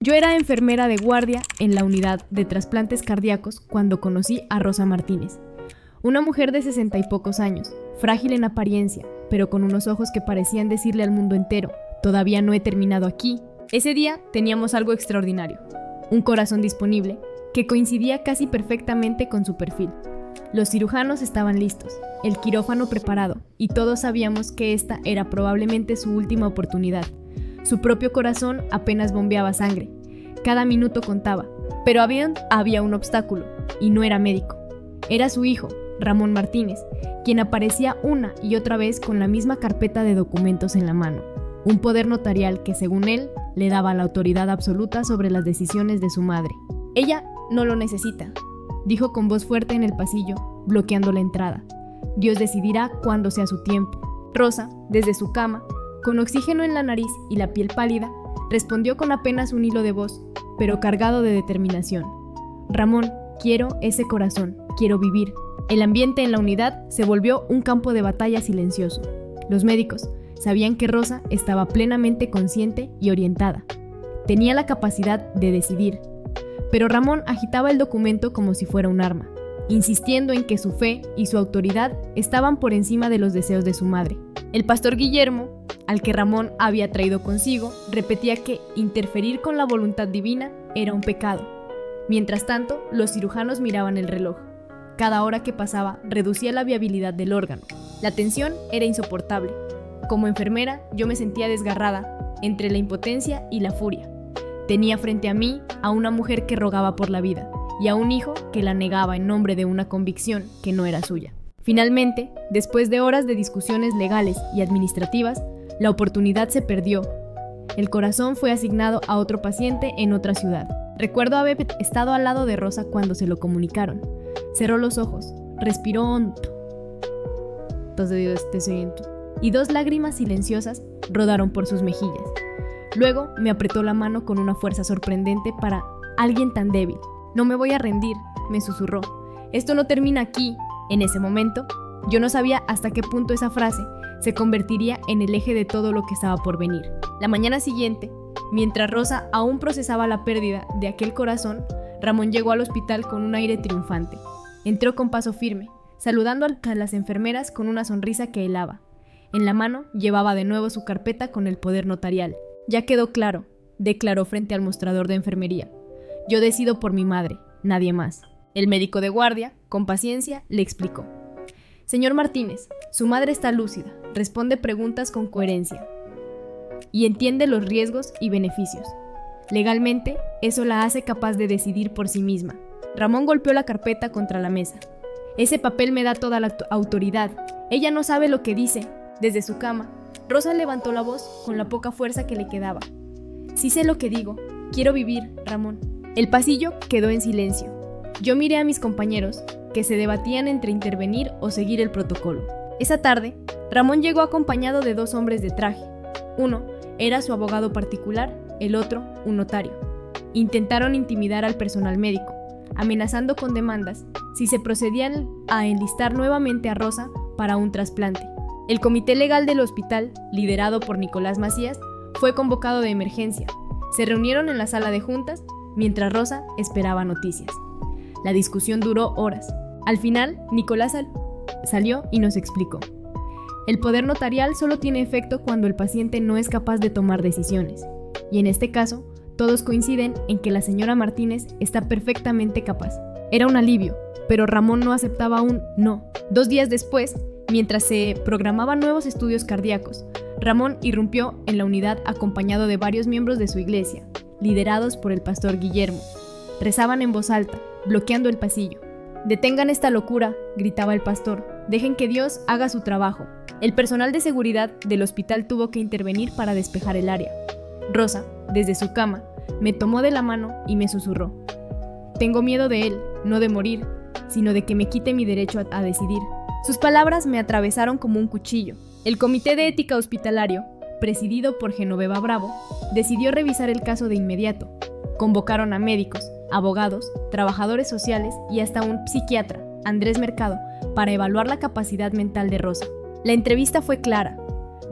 Yo era enfermera de guardia en la unidad de trasplantes cardíacos cuando conocí a Rosa Martínez, una mujer de 60 y pocos años, frágil en apariencia, pero con unos ojos que parecían decirle al mundo entero: todavía no he terminado aquí. Ese día teníamos algo extraordinario, un corazón disponible que coincidía casi perfectamente con su perfil. Los cirujanos estaban listos, el quirófano preparado, y todos sabíamos que esta era probablemente su última oportunidad. Su propio corazón apenas bombeaba sangre. Cada minuto contaba, pero había un obstáculo, y no era médico. Era su hijo, Ramón Martínez, quien aparecía una y otra vez con la misma carpeta de documentos en la mano, un poder notarial que, según él, le daba la autoridad absoluta sobre las decisiones de su madre. Ella no lo necesita, dijo con voz fuerte en el pasillo, bloqueando la entrada. Dios decidirá cuándo sea su tiempo. Rosa, desde su cama, con oxígeno en la nariz y la piel pálida, respondió con apenas un hilo de voz, pero cargado de determinación. Ramón, quiero ese corazón, quiero vivir. El ambiente en la unidad se volvió un campo de batalla silencioso. Los médicos sabían que Rosa estaba plenamente consciente y orientada. Tenía la capacidad de decidir. Pero Ramón agitaba el documento como si fuera un arma, insistiendo en que su fe y su autoridad estaban por encima de los deseos de su madre. El pastor Guillermo, al que Ramón había traído consigo, repetía que interferir con la voluntad divina era un pecado. Mientras tanto, los cirujanos miraban el reloj. Cada hora que pasaba reducía la viabilidad del órgano. La tensión era insoportable. Como enfermera, yo me sentía desgarrada entre la impotencia y la furia. Tenía frente a mí a una mujer que rogaba por la vida y a un hijo que la negaba en nombre de una convicción que no era suya. Finalmente, después de horas de discusiones legales y administrativas, la oportunidad se perdió. El corazón fue asignado a otro paciente en otra ciudad. Recuerdo haber estado al lado de Rosa cuando se lo comunicaron. Cerró los ojos, respiró hondo. Y 2 lágrimas silenciosas rodaron por sus mejillas. Luego me apretó la mano con una fuerza sorprendente para alguien tan débil. No me voy a rendir, me susurró. Esto no termina aquí. En ese momento, yo no sabía hasta qué punto esa frase se convertiría en el eje de todo lo que estaba por venir. La mañana siguiente, mientras Rosa aún procesaba la pérdida de aquel corazón, Ramón llegó al hospital con un aire triunfante. Entró con paso firme, saludando a las enfermeras con una sonrisa que helaba. En la mano llevaba de nuevo su carpeta con el poder notarial. Ya quedó claro, declaró frente al mostrador de enfermería. Yo decido por mi madre, nadie más. El médico de guardia, con paciencia, le explicó. Señor Martínez, su madre está lúcida, responde preguntas con coherencia y entiende los riesgos y beneficios. Legalmente, eso la hace capaz de decidir por sí misma. Ramón golpeó la carpeta contra la mesa. Ese papel me da toda la autoridad. Ella no sabe lo que dice. Desde su cama, Rosa levantó la voz con la poca fuerza que le quedaba. Sí sé lo que digo. Quiero vivir, Ramón. El pasillo quedó en silencio. Yo miré a mis compañeros, que se debatían entre intervenir o seguir el protocolo. Esa tarde, Ramón llegó acompañado de 2 hombres de traje. Uno era su abogado particular, el otro, un notario. Intentaron intimidar al personal médico, amenazando con demandas si se procedían a enlistar nuevamente a Rosa para un trasplante. El comité legal del hospital, liderado por Nicolás Macías, fue convocado de emergencia. Se reunieron en la sala de juntas mientras Rosa esperaba noticias. La discusión duró horas. Al final, Nicolás salió y nos explicó. El poder notarial solo tiene efecto cuando el paciente no es capaz de tomar decisiones. Y en este caso, todos coinciden en que la señora Martínez está perfectamente capaz. Era un alivio, pero Ramón no aceptaba un no. 2 días después, mientras se programaban nuevos estudios cardíacos, Ramón irrumpió en la unidad acompañado de varios miembros de su iglesia, liderados por el pastor Guillermo. Rezaban en voz alta, bloqueando el pasillo. «Detengan esta locura», gritaba el pastor. «Dejen que Dios haga su trabajo». El personal de seguridad del hospital tuvo que intervenir para despejar el área. Rosa, desde su cama, me tomó de la mano y me susurró. «Tengo miedo de él, no de morir, sino de que me quite mi derecho a decidir». Sus palabras me atravesaron como un cuchillo. El Comité de Ética Hospitalario, presidido por Genoveva Bravo, decidió revisar el caso de inmediato. Convocaron a médicos, abogados, trabajadores sociales y hasta un psiquiatra, Andrés Mercado, para evaluar la capacidad mental de Rosa. La entrevista fue clara.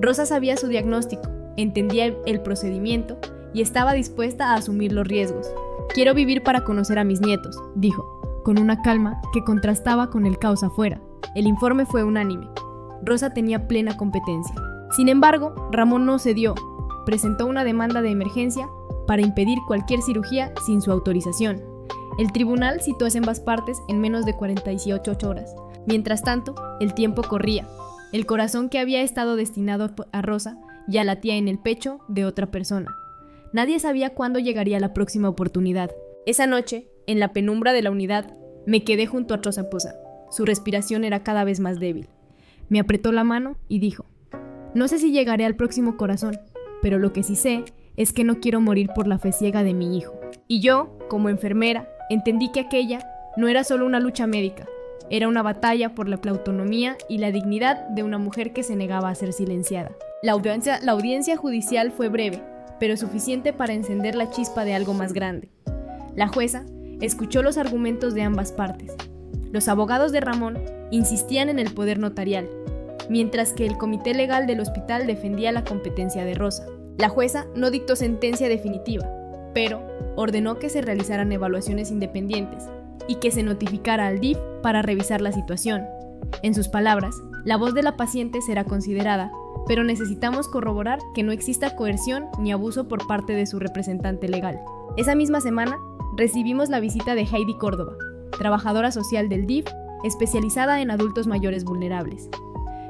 Rosa sabía su diagnóstico, entendía el procedimiento y estaba dispuesta a asumir los riesgos. Quiero vivir para conocer a mis nietos, dijo, con una calma que contrastaba con el caos afuera. El informe fue unánime. Rosa tenía plena competencia. Sin embargo, Ramón no cedió. Presentó una demanda de emergencia para impedir cualquier cirugía sin su autorización. El tribunal citó a ambas partes en menos de 48 horas. Mientras tanto, el tiempo corría. El corazón que había estado destinado a Rosa ya latía en el pecho de otra persona. Nadie sabía cuándo llegaría la próxima oportunidad. Esa noche, en la penumbra de la unidad, me quedé junto a Rosa Poza. Su respiración era cada vez más débil. Me apretó la mano y dijo: no sé si llegaré al próximo corazón, pero lo que sí sé es que no quiero morir por la fe ciega de mi hijo. Y yo, como enfermera, entendí que aquella no era solo una lucha médica, era una batalla por la autonomía y la dignidad de una mujer que se negaba a ser silenciada. La audiencia judicial fue breve, pero suficiente para encender la chispa de algo más grande. La jueza escuchó los argumentos de ambas partes. Los abogados de Ramón insistían en el poder notarial, mientras que el comité legal del hospital defendía la competencia de Rosa. La jueza no dictó sentencia definitiva, pero ordenó que se realizaran evaluaciones independientes y que se notificara al DIF para revisar la situación. En sus palabras, la voz de la paciente será considerada, pero necesitamos corroborar que no exista coerción ni abuso por parte de su representante legal. Esa misma semana, recibimos la visita de Heidi Córdoba, trabajadora social del DIF, especializada en adultos mayores vulnerables.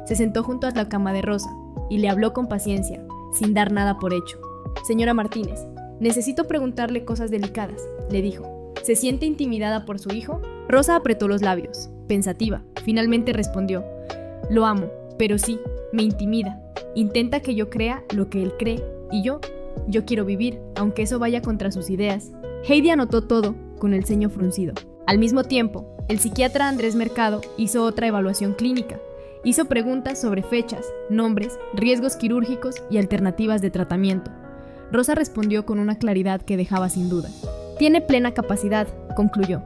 Se sentó junto a la cama de Rosa y le habló con paciencia, sin dar nada por hecho. Señora Martínez, necesito preguntarle cosas delicadas, le dijo. ¿Se siente intimidada por su hijo? Rosa apretó los labios, pensativa. Finalmente respondió: lo amo, pero sí, me intimida. Intenta que yo crea lo que él cree, y yo quiero vivir, aunque eso vaya contra sus ideas. Heidi anotó todo, con el ceño fruncido. Al mismo tiempo, el psiquiatra Andrés Mercado hizo otra evaluación clínica. Hizo preguntas sobre fechas, nombres, riesgos quirúrgicos y alternativas de tratamiento. Rosa respondió con una claridad que dejaba sin duda. Tiene plena capacidad, concluyó.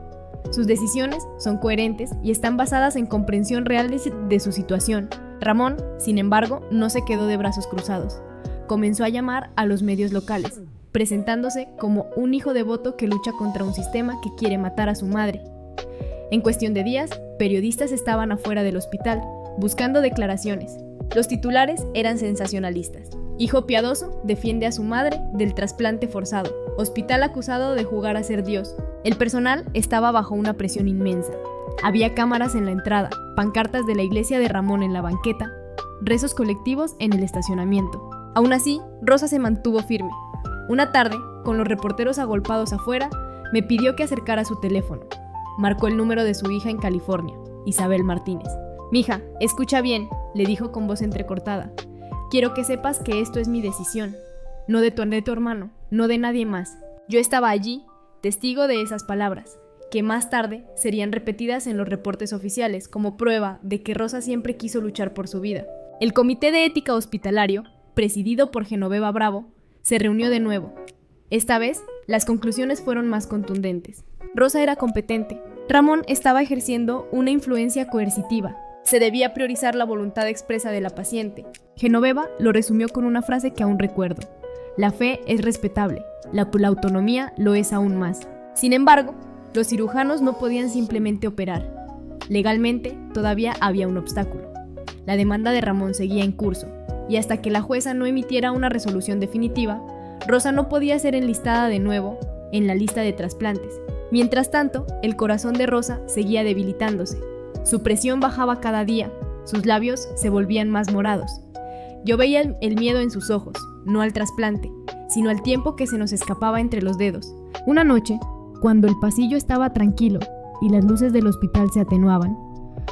Sus decisiones son coherentes y están basadas en comprensión real de su situación. Ramón, sin embargo, no se quedó de brazos cruzados. Comenzó a llamar a los medios locales, presentándose como un hijo devoto que lucha contra un sistema que quiere matar a su madre. En cuestión de días, periodistas estaban afuera del hospital, buscando declaraciones. Los titulares eran sensacionalistas. Hijo piadoso defiende a su madre del trasplante forzado. Hospital acusado de jugar a ser Dios. El personal estaba bajo una presión inmensa. Había cámaras en la entrada, pancartas de la iglesia de Ramón en la banqueta, rezos colectivos en el estacionamiento. Aún así, Rosa se mantuvo firme. Una tarde, con los reporteros agolpados afuera, me pidió que acercara su teléfono. Marcó el número de su hija en California, Isabel Martínez. «Mija, escucha bien», le dijo con voz entrecortada. «Quiero que sepas que esto es mi decisión. No de tu hermano, no de nadie más. Yo estaba allí, testigo de esas palabras, que más tarde serían repetidas en los reportes oficiales como prueba de que Rosa siempre quiso luchar por su vida». El Comité de Ética Hospitalario, presidido por Genoveva Bravo, se reunió de nuevo. Esta vez, las conclusiones fueron más contundentes. Rosa era competente. Ramón estaba ejerciendo una influencia coercitiva. Se debía priorizar la voluntad expresa de la paciente. Genoveva lo resumió con una frase que aún recuerdo: la fe es respetable, la autonomía lo es aún más. Sin embargo, los cirujanos no podían simplemente operar. Legalmente, todavía había un obstáculo. La demanda de Ramón seguía en curso, y hasta que la jueza no emitiera una resolución definitiva, Rosa no podía ser enlistada de nuevo en la lista de trasplantes. Mientras tanto, el corazón de Rosa seguía debilitándose. Su presión bajaba cada día, sus labios se volvían más morados. Yo veía el miedo en sus ojos, no al trasplante, sino al tiempo que se nos escapaba entre los dedos. Una noche, cuando el pasillo estaba tranquilo y las luces del hospital se atenuaban,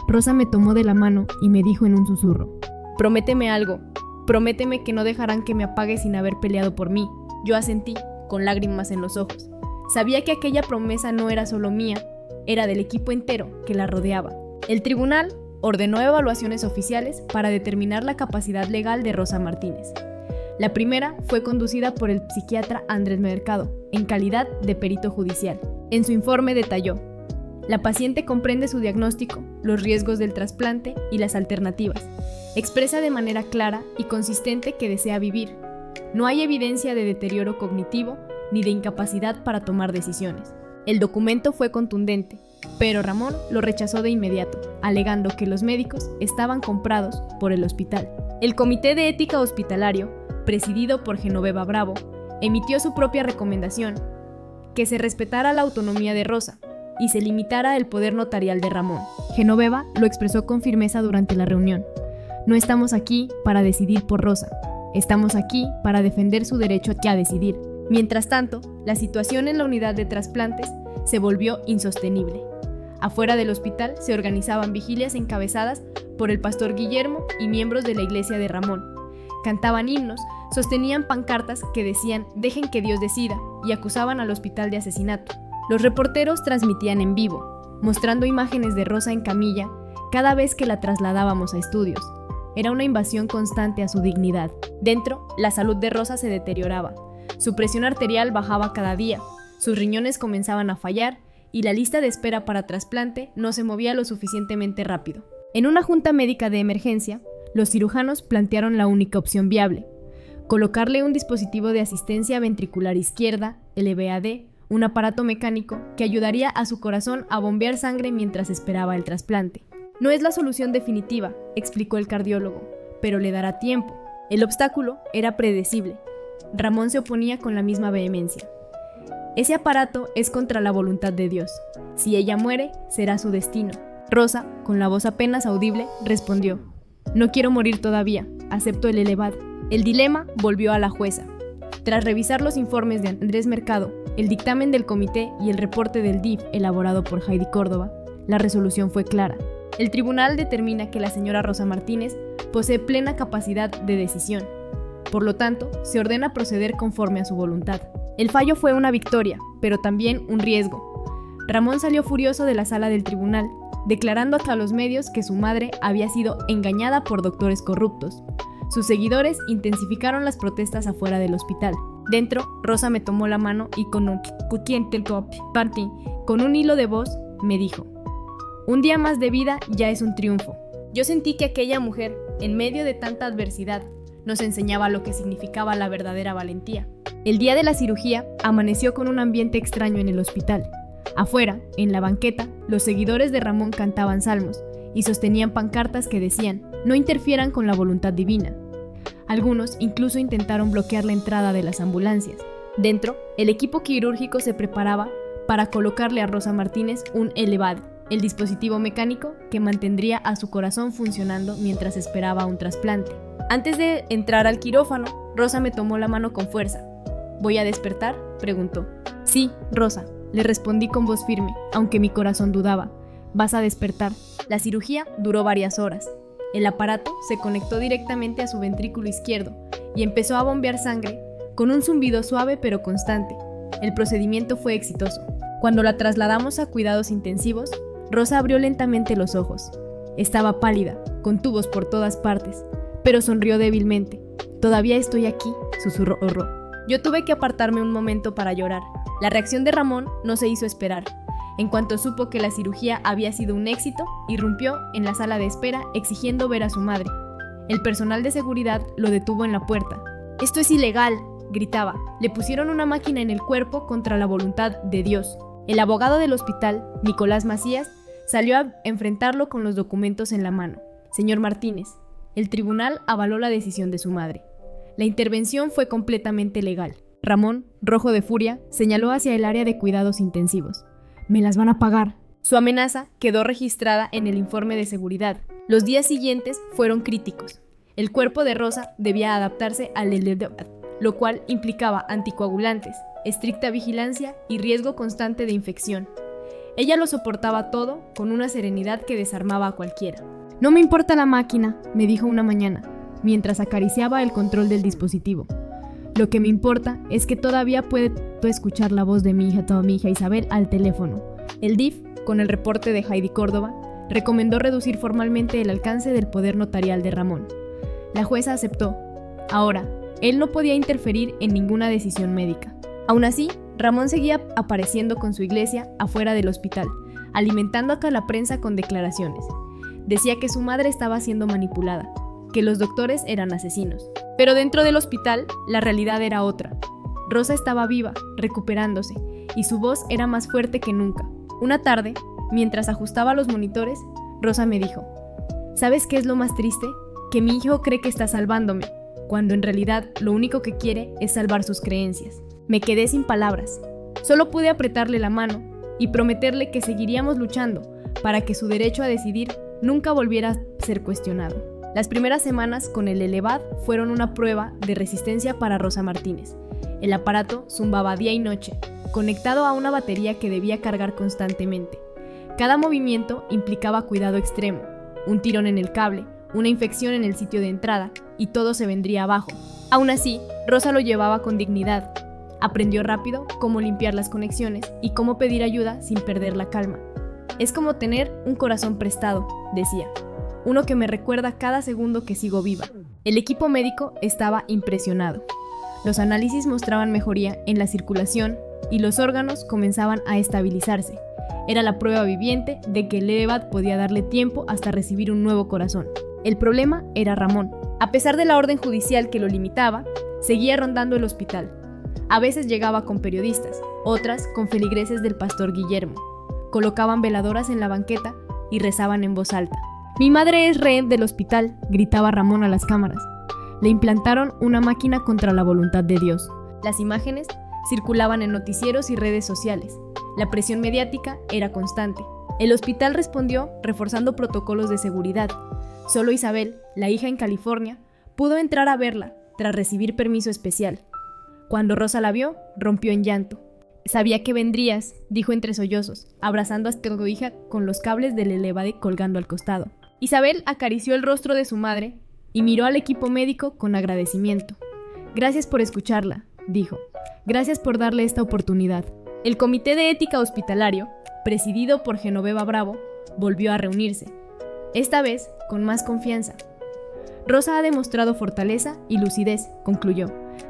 Rosa me tomó de la mano y me dijo en un susurro: «Prométeme algo, prométeme que no dejarán que me apague sin haber peleado por mí». Yo asentí, con lágrimas en los ojos. Sabía que aquella promesa no era solo mía, era del equipo entero que la rodeaba. El tribunal ordenó evaluaciones oficiales para determinar la capacidad legal de Rosa Martínez. La primera fue conducida por el psiquiatra Andrés Mercado, en calidad de perito judicial. En su informe detalló: la paciente comprende su diagnóstico, los riesgos del trasplante y las alternativas. Expresa de manera clara y consistente que desea vivir. No hay evidencia de deterioro cognitivo ni de incapacidad para tomar decisiones. El documento fue contundente, pero Ramón lo rechazó de inmediato, alegando que los médicos estaban comprados por el hospital. El Comité de Ética Hospitalario, presidido por Genoveva Bravo, emitió su propia recomendación, que se respetara la autonomía de Rosa y se limitara el poder notarial de Ramón. Genoveva lo expresó con firmeza durante la reunión. No estamos aquí para decidir por Rosa, estamos aquí para defender su derecho a decidir. Mientras tanto, la situación en la unidad de trasplantes se volvió insostenible. Afuera del hospital se organizaban vigilias encabezadas por el pastor Guillermo y miembros de la iglesia de Ramón. Cantaban himnos, sostenían pancartas que decían «Dejen que Dios decida» y acusaban al hospital de asesinato. Los reporteros transmitían en vivo, mostrando imágenes de Rosa en camilla cada vez que la trasladábamos a estudios. Era una invasión constante a su dignidad. Dentro, la salud de Rosa se deterioraba. Su presión arterial bajaba cada día, sus riñones comenzaban a fallar y la lista de espera para trasplante no se movía lo suficientemente rápido. En una junta médica de emergencia, los cirujanos plantearon la única opción viable: colocarle un dispositivo de asistencia ventricular izquierda, el EVAD, un aparato mecánico que ayudaría a su corazón a bombear sangre mientras esperaba el trasplante. No es la solución definitiva, explicó el cardiólogo, pero le dará tiempo. El obstáculo era predecible. Ramón se oponía con la misma vehemencia. Ese aparato es contra la voluntad de Dios. Si ella muere, será su destino. Rosa, con la voz apenas audible, respondió: no quiero morir todavía, acepto el EVAD. El dilema volvió a la jueza. Tras revisar los informes de Andrés Mercado, el dictamen del comité y el reporte del DIF elaborado por Heidi Córdoba, la resolución fue clara. El tribunal determina que la señora Rosa Martínez posee plena capacidad de decisión. Por lo tanto, se ordena proceder conforme a su voluntad. El fallo fue una victoria, pero también un riesgo. Ramón salió furioso de la sala del tribunal, declarando a los medios que su madre había sido engañada por doctores corruptos. Sus seguidores intensificaron las protestas afuera del hospital. Dentro, Rosa me tomó la mano y con un hilo de voz me dijo: un día más de vida ya es un triunfo. Yo sentí que aquella mujer, en medio de tanta adversidad, nos enseñaba lo que significaba la verdadera valentía. El día de la cirugía amaneció con un ambiente extraño en el hospital. Afuera, en la banqueta, los seguidores de Ramón cantaban salmos y sostenían pancartas que decían: no interfieran con la voluntad divina. Algunos incluso intentaron bloquear la entrada de las ambulancias. Dentro, el equipo quirúrgico se preparaba para colocarle a Rosa Martínez un EVAD, el dispositivo mecánico que mantendría a su corazón funcionando mientras esperaba un trasplante. Antes de entrar al quirófano, Rosa me tomó la mano con fuerza. ¿Voy a despertar?, preguntó. Sí, Rosa, le respondí con voz firme, aunque mi corazón dudaba. Vas a despertar. La cirugía duró varias horas. El aparato se conectó directamente a su ventrículo izquierdo y empezó a bombear sangre con un zumbido suave pero constante. El procedimiento fue exitoso. Cuando la trasladamos a cuidados intensivos, Rosa abrió lentamente los ojos. Estaba pálida, con tubos por todas partes, pero sonrió débilmente. Todavía estoy aquí, susurró. Yo tuve que apartarme un momento para llorar. La reacción de Ramón no se hizo esperar. En cuanto supo que la cirugía había sido un éxito, irrumpió en la sala de espera exigiendo ver a su madre. El personal de seguridad lo detuvo en la puerta. «¡Esto es ilegal!», gritaba. Le pusieron una máquina en el cuerpo contra la voluntad de Dios. El abogado del hospital, Nicolás Macías, salió a enfrentarlo con los documentos en la mano. «Señor Martínez, el tribunal avaló la decisión de su madre. La intervención fue completamente legal». Ramón, rojo de furia, señaló hacia el área de cuidados intensivos. «Me las van a pagar». Su amenaza quedó registrada en el informe de seguridad. Los días siguientes fueron críticos. El cuerpo de Rosa debía adaptarse al EVAD, lo cual implicaba anticoagulantes, estricta vigilancia y riesgo constante de infección. Ella lo soportaba todo con una serenidad que desarmaba a cualquiera. «No me importa la máquina», me dijo una mañana, mientras acariciaba el control del dispositivo. «Lo que me importa es que todavía puedo escuchar la voz de mi hija Isabel al teléfono». El DIF, con el reporte de Heidi Córdoba, recomendó reducir formalmente el alcance del poder notarial de Ramón. La jueza aceptó. Ahora, él no podía interferir en ninguna decisión médica. Aún así, Ramón seguía apareciendo con su iglesia afuera del hospital, alimentando a la prensa con declaraciones. Decía que su madre estaba siendo manipulada, que los doctores eran asesinos. Pero dentro del hospital, la realidad era otra. Rosa estaba viva, recuperándose, y su voz era más fuerte que nunca. Una tarde, mientras ajustaba los monitores, Rosa me dijo: ¿sabes qué es lo más triste? Que mi hijo cree que está salvándome, cuando en realidad lo único que quiere es salvar sus creencias. Me quedé sin palabras. Solo pude apretarle la mano y prometerle que seguiríamos luchando para que su derecho a decidir nunca volviera a ser cuestionado. Las primeras semanas con el Elevad fueron una prueba de resistencia para Rosa Martínez. El aparato zumbaba día y noche, conectado a una batería que debía cargar constantemente. Cada movimiento implicaba cuidado extremo, un tirón en el cable, una infección en el sitio de entrada, y todo se vendría abajo. Aún así, Rosa lo llevaba con dignidad. Aprendió rápido cómo limpiar las conexiones y cómo pedir ayuda sin perder la calma. Es como tener un corazón prestado, decía. Uno que me recuerda cada segundo que sigo viva. El equipo médico estaba impresionado. Los análisis mostraban mejoría en la circulación y los órganos comenzaban a estabilizarse. Era la prueba viviente de que el Elevad podía darle tiempo hasta recibir un nuevo corazón. El problema era Ramón. A pesar de la orden judicial que lo limitaba, seguía rondando el hospital. A veces llegaba con periodistas, otras con feligreses del pastor Guillermo. Colocaban veladoras en la banqueta y rezaban en voz alta. «Mi madre es rehén del hospital», gritaba Ramón a las cámaras. Le implantaron una máquina contra la voluntad de Dios. Las imágenes circulaban en noticieros y redes sociales. La presión mediática era constante. El hospital respondió reforzando protocolos de seguridad. Solo Isabel, la hija en California, pudo entrar a verla tras recibir permiso especial. Cuando Rosa la vio, rompió en llanto. «Sabía que vendrías», dijo entre sollozos, abrazando a su hija con los cables del Elevad colgando al costado. Isabel acarició el rostro de su madre y miró al equipo médico con agradecimiento. «Gracias por escucharla», dijo. «Gracias por darle esta oportunidad». El Comité de Ética Hospitalario, presidido por Genoveva Bravo, volvió a reunirse. Esta vez con más confianza. «Rosa ha demostrado fortaleza y lucidez», concluyó.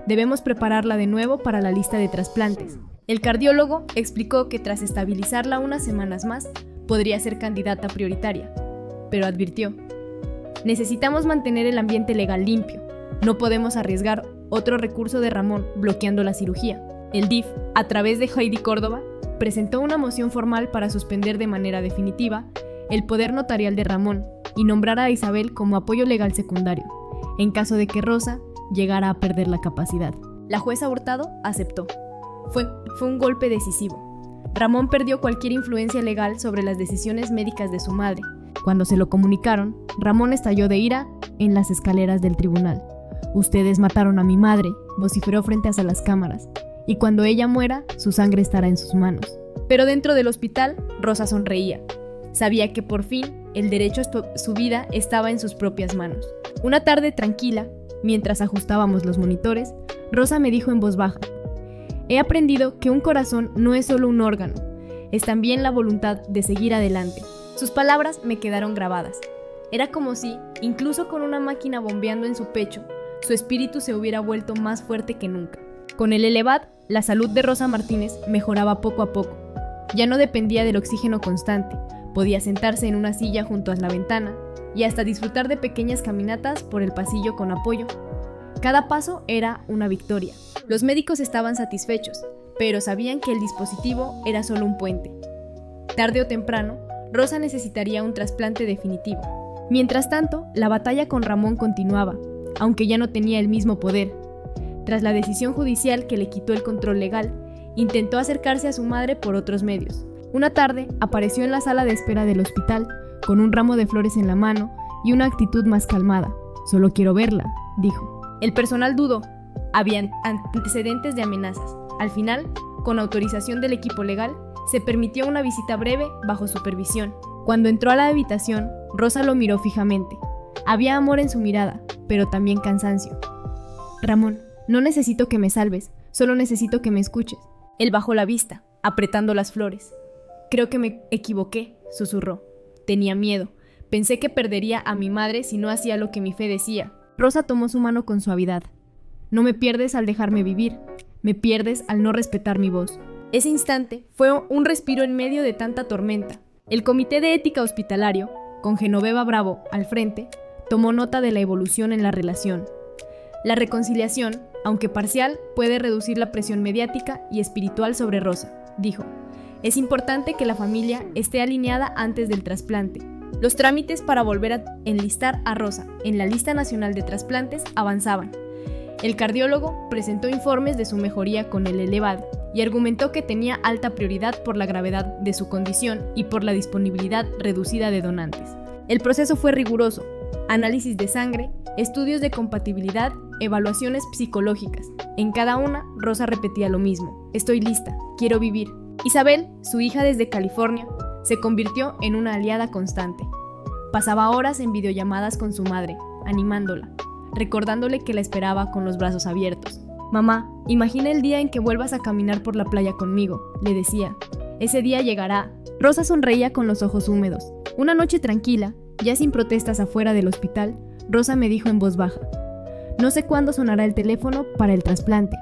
«Debemos prepararla de nuevo para la lista de trasplantes». El cardiólogo explicó que tras estabilizarla unas semanas más, podría ser candidata prioritaria, pero advirtió: «Necesitamos mantener el ambiente legal limpio. No podemos arriesgar otro recurso de Ramón bloqueando la cirugía». El DIF, a través de Heidi Córdoba, presentó una moción formal para suspender de manera definitiva el poder notarial de Ramón y nombrar a Isabel como apoyo legal secundario, en caso de que Rosa llegara a perder la capacidad. La jueza Hurtado aceptó. Fue un golpe decisivo. Ramón perdió cualquier influencia legal sobre las decisiones médicas de su madre. Cuando se lo comunicaron, Ramón estalló de ira en las escaleras del tribunal. «Ustedes mataron a mi madre», vociferó frente a las cámaras, «y cuando ella muera, su sangre estará en sus manos». Pero dentro del hospital, Rosa sonreía. Sabía que por fin el derecho a su vida estaba en sus propias manos. Una tarde tranquila, mientras ajustábamos los monitores, Rosa me dijo en voz baja: «He aprendido que un corazón no es solo un órgano, es también la voluntad de seguir adelante». Sus palabras me quedaron grabadas. Era como si, incluso con una máquina bombeando en su pecho, su espíritu se hubiera vuelto más fuerte que nunca. Con el Elevad, la salud de Rosa Martínez mejoraba poco a poco. Ya no dependía del oxígeno constante, podía sentarse en una silla junto a la ventana y hasta disfrutar de pequeñas caminatas por el pasillo con apoyo. Cada paso era una victoria. Los médicos estaban satisfechos, pero sabían que el dispositivo era solo un puente. Tarde o temprano, Rosa necesitaría un trasplante definitivo. Mientras tanto, la batalla con Ramón continuaba, aunque ya no tenía el mismo poder. Tras la decisión judicial que le quitó el control legal, intentó acercarse a su madre por otros medios. Una tarde, apareció en la sala de espera del hospital, con un ramo de flores en la mano y una actitud más calmada. «Solo quiero verla», dijo. El personal dudó. Habían antecedentes de amenazas. Al final, con autorización del equipo legal, se permitió una visita breve bajo supervisión. Cuando entró a la habitación, Rosa lo miró fijamente. Había amor en su mirada, pero también cansancio. «Ramón, no necesito que me salves, solo necesito que me escuches». Él bajó la vista, apretando las flores. «Creo que me equivoqué», susurró. «Tenía miedo. Pensé que perdería a mi madre si no hacía lo que mi fe decía». Rosa tomó su mano con suavidad. «No me pierdes al dejarme vivir, me pierdes al no respetar mi voz». Ese instante fue un respiro en medio de tanta tormenta. El Comité de Ética Hospitalario, con Genoveva Bravo al frente, tomó nota de la evolución en la relación. La reconciliación, aunque parcial, puede reducir la presión mediática y espiritual sobre Rosa, dijo. Es importante que la familia esté alineada antes del trasplante. Los trámites para volver a enlistar a Rosa en la lista nacional de trasplantes avanzaban. El cardiólogo presentó informes de su mejoría con el elevado y argumentó que tenía alta prioridad por la gravedad de su condición y por la disponibilidad reducida de donantes. El proceso fue riguroso: análisis de sangre, estudios de compatibilidad, evaluaciones psicológicas. En cada una, Rosa repetía lo mismo: estoy lista, quiero vivir. Isabel, su hija desde California, se convirtió en una aliada constante. Pasaba horas en videollamadas con su madre, animándola, recordándole que la esperaba con los brazos abiertos. Mamá, imagina el día en que vuelvas a caminar por la playa conmigo, le decía. Ese día llegará. Rosa sonreía con los ojos húmedos. Una noche tranquila, ya sin protestas afuera del hospital, Rosa me dijo en voz baja: no sé cuándo sonará el teléfono para el trasplante,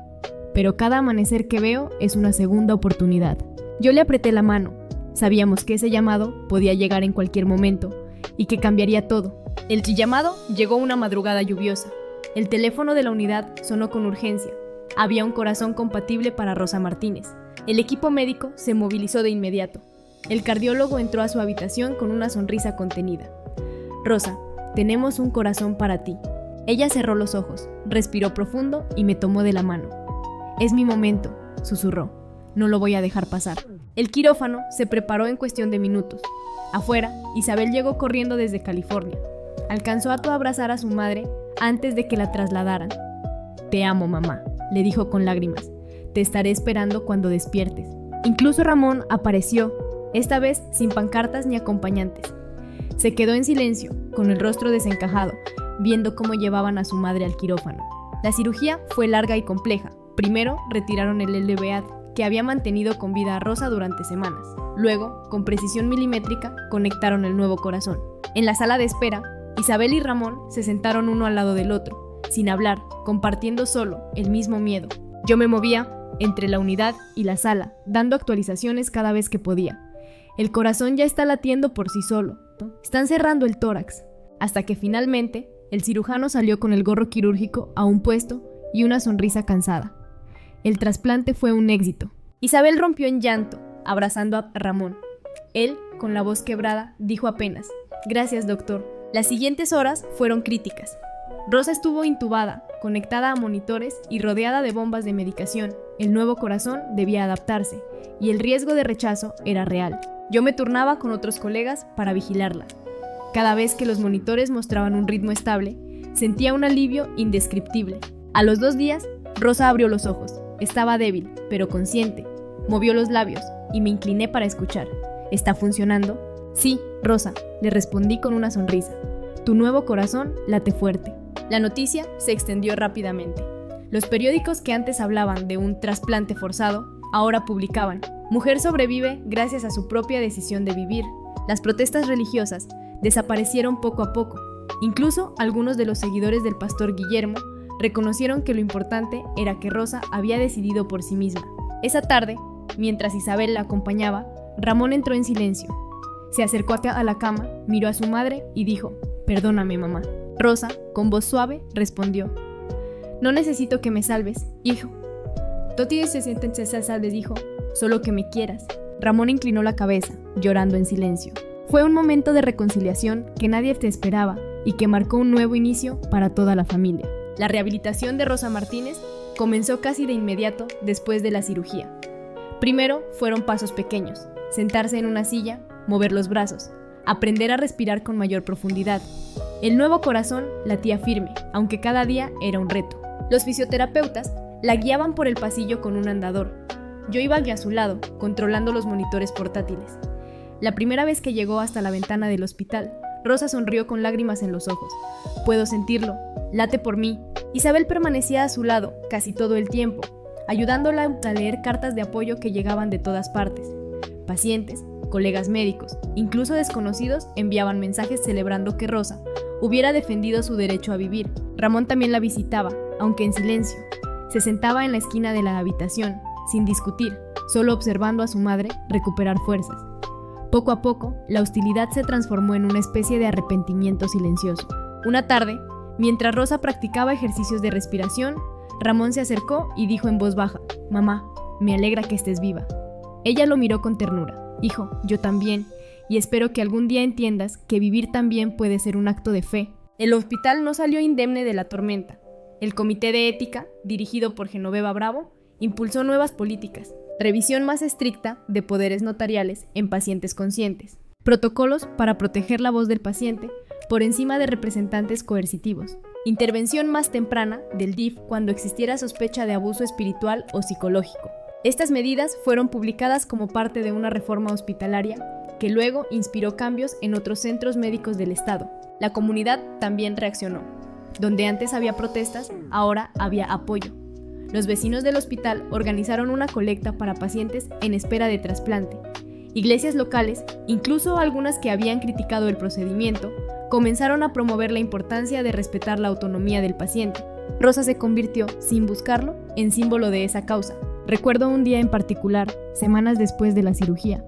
pero cada amanecer que veo es una segunda oportunidad. Yo le apreté la mano. Sabíamos que ese llamado podía llegar en cualquier momento y que cambiaría todo. El llamado llegó una madrugada lluviosa. El teléfono de la unidad sonó con urgencia. Había un corazón compatible para Rosa Martínez. El equipo médico se movilizó de inmediato. El cardiólogo entró a su habitación con una sonrisa contenida. Rosa, tenemos un corazón para ti. Ella cerró los ojos, respiró profundo y me tomó de la mano. Es mi momento, susurró. No lo voy a dejar pasar. El quirófano se preparó en cuestión de minutos. Afuera, Isabel llegó corriendo desde California. Alcanzó a abrazar a su madre antes de que la trasladaran. Te amo, mamá, le dijo con lágrimas. Te estaré esperando cuando despiertes. Incluso Ramón apareció, esta vez sin pancartas ni acompañantes. Se quedó en silencio, con el rostro desencajado, viendo cómo llevaban a su madre al quirófano. La cirugía fue larga y compleja. Primero retiraron el LVAD, que había mantenido con vida a Rosa durante semanas. Luego, con precisión milimétrica, conectaron el nuevo corazón. En la sala de espera, Isabel y Ramón se sentaron uno al lado del otro, sin hablar, compartiendo solo el mismo miedo. Yo me movía entre la unidad y la sala, dando actualizaciones cada vez que podía. El corazón ya está latiendo por sí solo. Están cerrando el tórax. Hasta que finalmente, el cirujano salió con el gorro quirúrgico aún puesto y una sonrisa cansada. El trasplante fue un éxito. Isabel rompió en llanto, abrazando a Ramón. Él, con la voz quebrada, dijo apenas: gracias, doctor. Las siguientes horas fueron críticas. Rosa estuvo intubada, conectada a monitores y rodeada de bombas de medicación. El nuevo corazón debía adaptarse, y el riesgo de rechazo era real. Yo me turnaba con otros colegas para vigilarla. Cada vez que los monitores mostraban un ritmo estable, sentía un alivio indescriptible. A los 2 días, Rosa abrió los ojos. Estaba débil, pero consciente. Movió los labios y me incliné para escuchar. ¿Está funcionando? Sí, Rosa, le respondí con una sonrisa. Tu nuevo corazón late fuerte. La noticia se extendió rápidamente. Los periódicos que antes hablaban de un trasplante forzado, ahora publicaban: mujer sobrevive gracias a su propia decisión de vivir. Las protestas religiosas desaparecieron poco a poco. Incluso algunos de los seguidores del pastor Guillermo reconocieron que lo importante era que Rosa había decidido por sí misma. Esa tarde, mientras Isabel la acompañaba, Ramón entró en silencio. Se acercó a la cama, miró a su madre y dijo: perdóname, mamá. Rosa, con voz suave, respondió: no necesito que me salves, hijo. Toti se sienten le dijo: solo que me quieras. Ramón inclinó la cabeza, llorando en silencio. Fue un momento de reconciliación que nadie te esperaba y que marcó un nuevo inicio para toda la familia. La rehabilitación de Rosa Martínez comenzó casi de inmediato después de la cirugía. Primero fueron pasos pequeños: sentarse en una silla, mover los brazos, aprender a respirar con mayor profundidad. El nuevo corazón latía firme, aunque cada día era un reto. Los fisioterapeutas la guiaban por el pasillo con un andador. Yo iba a su lado, controlando los monitores portátiles. La primera vez que llegó hasta la ventana del hospital, Rosa sonrió con lágrimas en los ojos. Puedo sentirlo, late por mí. Isabel permanecía a su lado casi todo el tiempo, ayudándola a leer cartas de apoyo que llegaban de todas partes. Pacientes, colegas médicos, incluso desconocidos enviaban mensajes celebrando que Rosa hubiera defendido su derecho a vivir. Ramón también la visitaba, aunque en silencio. Se sentaba en la esquina de la habitación, sin discutir, solo observando a su madre recuperar fuerzas. Poco a poco, la hostilidad se transformó en una especie de arrepentimiento silencioso. Una tarde, Mientras Rosa practicaba ejercicios de respiración, Ramón se acercó y dijo en voz baja: «Mamá, me alegra que estés viva». Ella lo miró con ternura. «Hijo, yo también, y espero que algún día entiendas que vivir también puede ser un acto de fe». El hospital no salió indemne de la tormenta. El Comité de Ética, dirigido por Genoveva Bravo, impulsó nuevas políticas, revisión más estricta de poderes notariales en pacientes conscientes, protocolos para proteger la voz del paciente por encima de representantes coercitivos, intervención más temprana del DIF cuando existiera sospecha de abuso espiritual o psicológico. Estas medidas fueron publicadas como parte de una reforma hospitalaria que luego inspiró cambios en otros centros médicos del estado. La comunidad también reaccionó. Donde antes había protestas, ahora había apoyo. Los vecinos del hospital organizaron una colecta para pacientes en espera de trasplante. Iglesias locales, incluso algunas que habían criticado el procedimiento, comenzaron a promover la importancia de respetar la autonomía del paciente. Rosa se convirtió, sin buscarlo, en símbolo de esa causa. Recuerdo un día en particular, semanas después de la cirugía.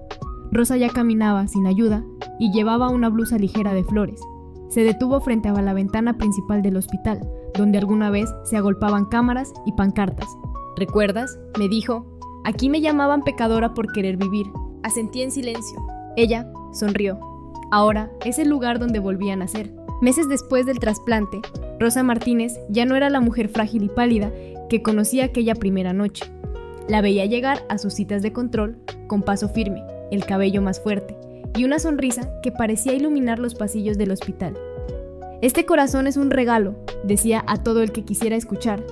Rosa ya caminaba sin ayuda y llevaba una blusa ligera de flores. Se detuvo frente a la ventana principal del hospital, donde alguna vez se agolpaban cámaras y pancartas. «¿Recuerdas?», me dijo. «Aquí me llamaban pecadora por querer vivir». Asentí en silencio. Ella sonrió. Ahora es el lugar donde volví a nacer. Meses después del trasplante, Rosa Martínez ya no era la mujer frágil y pálida que conocí aquella primera noche. La veía llegar a sus citas de control con paso firme, el cabello más fuerte y una sonrisa que parecía iluminar los pasillos del hospital. «Este corazón es un regalo», decía a todo el que quisiera escuchar,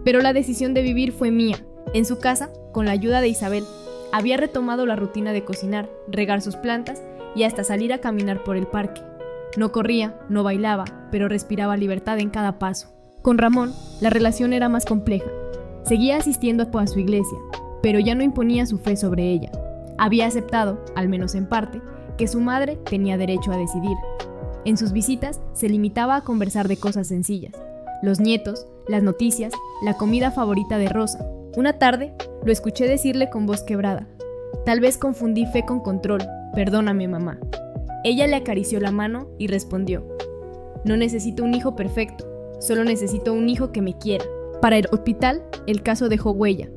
pero la decisión de vivir fue mía. En su casa, con la ayuda de Isabel, había retomado la rutina de cocinar, regar sus plantas y hasta salir a caminar por el parque. No corría, no bailaba, pero respiraba libertad en cada paso. Con Ramón, la relación era más compleja. Seguía asistiendo a su iglesia, pero ya no imponía su fe sobre ella. Había aceptado, al menos en parte, que su madre tenía derecho a decidir. En sus visitas se limitaba a conversar de cosas sencillas: los nietos, las noticias, la comida favorita de Rosa. Una tarde lo escuché decirle con voz quebrada: «Tal vez confundí fe con control, perdóname, mamá». Ella le acarició la mano y respondió: «No necesito un hijo perfecto, solo necesito un hijo que me quiera». Para el hospital, el caso dejó huella.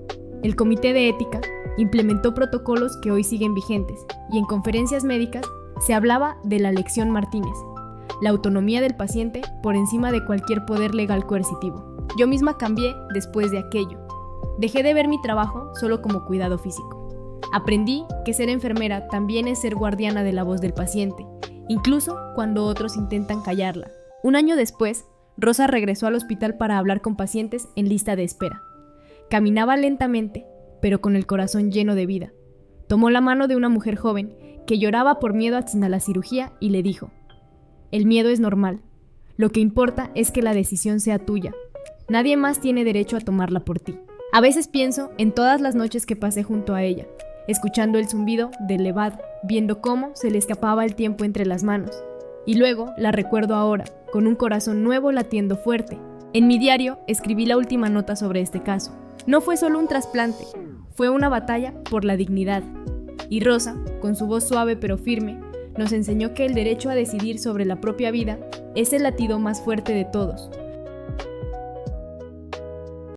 El Comité de Ética implementó protocolos que hoy siguen vigentes, y en conferencias médicas se hablaba de la lección Martínez, la autonomía del paciente por encima de cualquier poder legal coercitivo. Yo misma cambié después de aquello. Dejé de ver mi trabajo solo como cuidado físico. Aprendí que ser enfermera también es ser guardiana de la voz del paciente, incluso cuando otros intentan callarla. Un año después, Rosa regresó al hospital para hablar con pacientes en lista de espera. Caminaba lentamente, pero con el corazón lleno de vida. Tomó la mano de una mujer joven que lloraba por miedo a la cirugía y le dijo: «El miedo es normal. Lo que importa es que la decisión sea tuya. Nadie más tiene derecho a tomarla por ti». A veces pienso en todas las noches que pasé junto a ella, escuchando el zumbido del levado, viendo cómo se le escapaba el tiempo entre las manos. Y luego la recuerdo ahora, con un corazón nuevo latiendo fuerte. En mi diario escribí la última nota sobre este caso. No fue solo un trasplante, fue una batalla por la dignidad. Y Rosa, con su voz suave pero firme, nos enseñó que el derecho a decidir sobre la propia vida es el latido más fuerte de todos.